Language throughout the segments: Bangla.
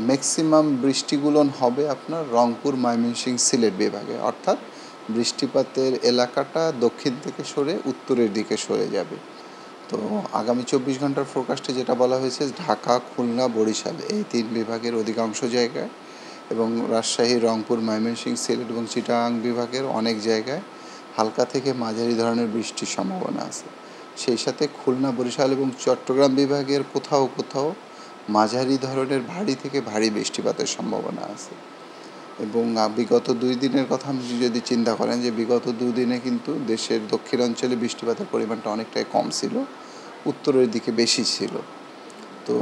ম্যাক্সিমাম বৃষ্টিগুলো হবে আপনার রংপুর, ময়মনসিংহ, সিলেট বিভাগে, অর্থাৎ বৃষ্টিপাতের এলাকাটা দক্ষিণ থেকে সরে উত্তরের দিকে সরে যাবে। তো আগামী 24 ঘন্টার ফোরকাস্টে যেটা বলা হয়েছে, ঢাকা, খুলনা, বরিশাল এই 3 বিভাগের অধিকাংশ জায়গায় এবং রাজশাহী, রংপুর, ময়মনসিংহ, সিলেট এবং চিটাগাং বিভাগের অনেক জায়গায় হালকা থেকে মাঝারি ধরনের বৃষ্টির সম্ভাবনা আছে। সেই সাথে খুলনা, বরিশাল এবং চট্টগ্রাম বিভাগের কোথাও কোথাও মাঝারি ধরনের ভারী থেকে ভারী বৃষ্টিপাতের সম্ভাবনা আছে। এবং বিগত 2 দিনের কথা আপনি যদি চিন্তা করেন, যে বিগত 2 দিনে কিন্তু দেশের দক্ষিণাঞ্চলে বৃষ্টিপাতের পরিমাণটা অনেকটাই কম ছিল, উত্তরের দিকে বেশি ছিল। তো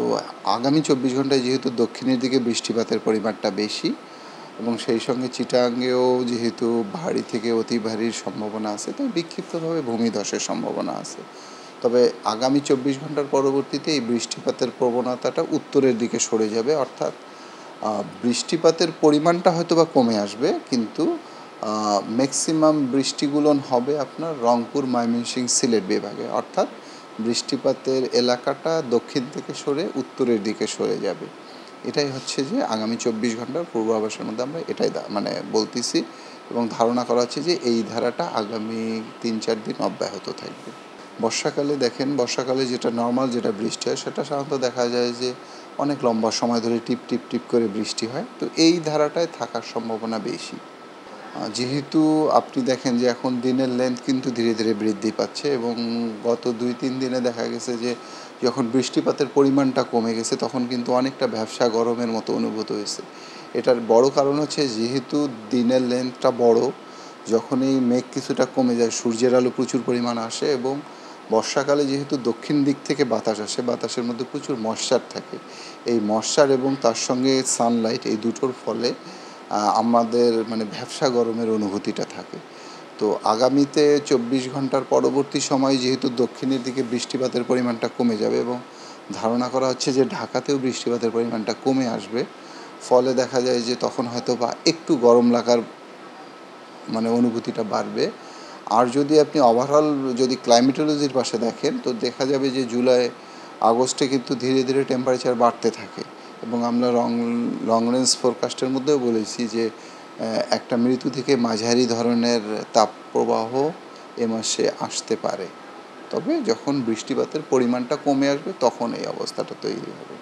আগামী 24 ঘন্টায় যেহেতু দক্ষিণের দিকে বৃষ্টিপাতের পরিমাণটা বেশি এবং সেই সঙ্গে চিটাগাংয়েও যেহেতু ভারী থেকে অতি ভারীর সম্ভাবনা আছে, তাই বিক্ষিপ্তভাবে ভূমিধসের সম্ভাবনা আছে। তবে আগামী 24 ঘন্টার পরবর্তীতে এই বৃষ্টিপাতের প্রবণতাটা উত্তরের দিকে সরে যাবে, অর্থাৎ বৃষ্টিপাতের পরিমাণটা হয়তো বা কমে আসবে, কিন্তু ম্যাক্সিমাম বৃষ্টিগুলো হবে আপনার রংপুর, ময়মনসিংহ, সিলেট বিভাগে, অর্থাৎ বৃষ্টিপাতের এলাকাটা দক্ষিণ থেকে সরে উত্তরের দিকে সরে যাবে। এটাই হচ্ছে যে আগামী 24 ঘন্টার পূর্বাভাসের মধ্যে আমরা এটাই বলতেছি এবং ধারণা করা হচ্ছে যে এই ধারাটা আগামী 3-4 দিন অব্যাহত থাকবে। বর্ষাকালে দেখেন, বর্ষাকালে যেটা নর্মাল যেটা বৃষ্টি হয় সেটা সাধারণত দেখা যায় যে অনেক লম্বা সময় ধরে টিপ টিপ টিপ করে বৃষ্টি হয়। তো এই ধারাটায় থাকার সম্ভাবনা বেশি, যেহেতু আপনি দেখেন যে এখন দিনের লেন্থ কিন্তু ধীরে ধীরে বৃদ্ধি পাচ্ছে এবং গত 2-3 দিনে দেখা গেছে যে যখন বৃষ্টিপাতের পরিমাণটা কমে গেছে তখন কিন্তু অনেকটা ভ্যাপসা গরমের মতো অনুভূত হয়েছে। এটার বড় কারণ হচ্ছে যেহেতু দিনের লেন্থটা বড়, যখন এই মেঘ কিছুটা কমে যায় সূর্যের আলো প্রচুর পরিমাণ আসে এবং বর্ষাকালে যেহেতু দক্ষিণ দিক থেকে বাতাস আসে, বাতাসের মধ্যে প্রচুর ময়েশ্চার থাকে। এই ময়েশ্চার এবং তার সঙ্গে সানলাইট, এই দুটোর ফলে আমাদের ভ্যাপসা গরমের অনুভূতিটা থাকে। তো আগামীতে 24 ঘন্টার পরবর্তী সময় যেহেতু দক্ষিণের দিকে বৃষ্টিপাতের পরিমাণটা কমে যাবে এবং ধারণা করা হচ্ছে যে ঢাকাতেও বৃষ্টিপাতের পরিমাণটা কমে আসবে, ফলে দেখা যায় যে তখন হয়তো বা একটু গরম লাগার অনুভূতিটা বাড়বে। আর যদি আপনি ওভারঅল যদি ক্লাইমেটোলজির পাশে দেখেন, তো দেখা যাবে যে জুলাই আগস্টে কিন্তু ধীরে ধীরে টেম্পারেচার বাড়তে থাকে এবং আমরা লং রেঞ্জ ফোরকাস্টের মধ্যেও বলেছি যে একটা মৃদু থেকে মাঝারি ধরনের তাপপ্রবাহ এ মাসে আসতে পারে। তবে যখন বৃষ্টিপাতের পরিমাণটা কমে আসবে তখন এই অবস্থাটা তৈরি হবে।